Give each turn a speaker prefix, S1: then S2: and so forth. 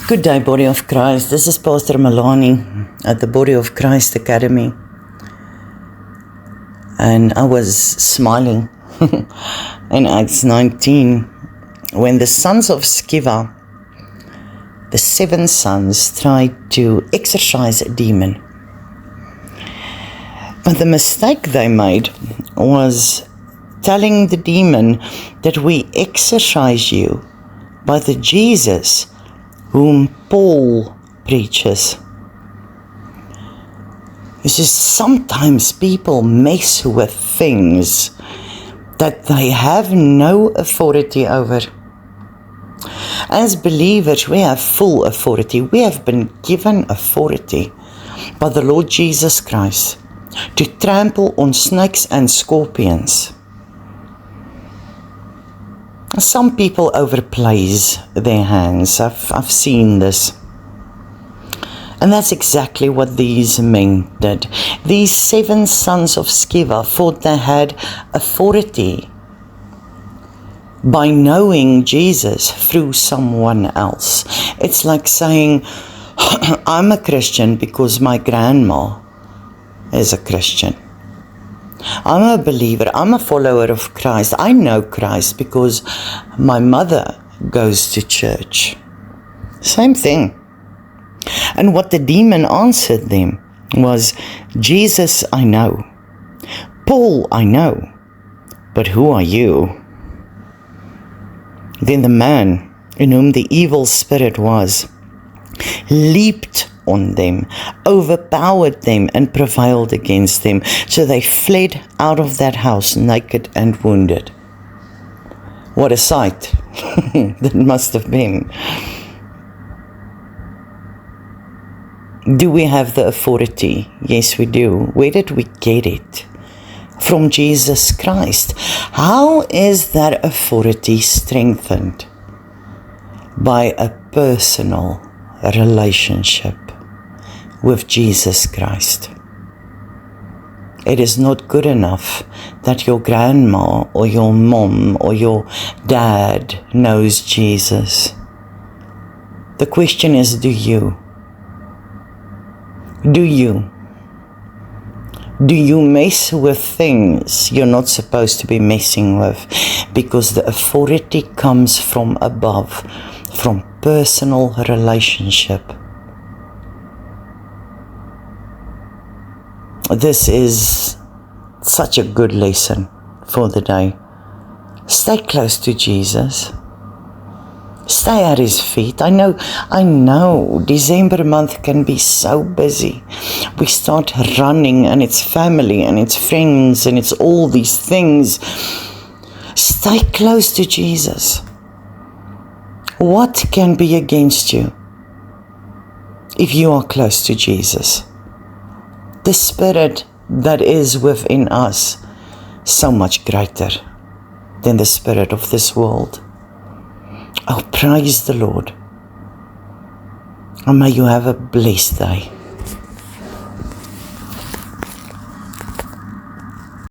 S1: Good day, Body of Christ. This is Pastor Malani at the Body of Christ Academy. And I was smiling in Acts 19 when the Sons of Sceva, the 7 sons, tried to exorcise a demon. But the mistake they made was telling the demon that we exorcise you by the Jesus whom Paul preaches. You see, sometimes people mess with things that they have no authority over. As believers, we have full authority. We have been given authority by the Lord Jesus Christ to trample on snakes and scorpions. Some people overplays their hands. I've seen this. And that's exactly what these men did. These 7 sons of Sceva thought they had authority by knowing Jesus through someone else. It's like saying, I'm a Christian because my grandma is a Christian. I'm a believer. I'm a follower of Christ. I know Christ because my mother goes to church. Same thing. And what the demon answered them was, Jesus I know. Paul I know. But who are you? Then the man in whom the evil spirit was leaped on them, overpowered them, and prevailed against them. So they fled out of that house naked and wounded. What a sight that must have been. Do we have the authority? Yes, we do. Where did we get it? From Jesus Christ. How is that authority strengthened? By a personal relationship with Jesus Christ. It is not good enough that your grandma or your mom or your dad knows Jesus. The question is, do you? Do you? Do you mess with things you're not supposed to be messing with? Because the authority comes from above, from personal relationship. This is such a good lesson for the day. Stay close to Jesus. Stay at his feet. I know, December month can be so busy. We start running and it's family and it's friends and it's all these things. Stay close to Jesus. What can be against you if you are close to Jesus? The Spirit that is within us, so much greater than the spirit of this world. Oh, praise the Lord. And may you have a blessed day.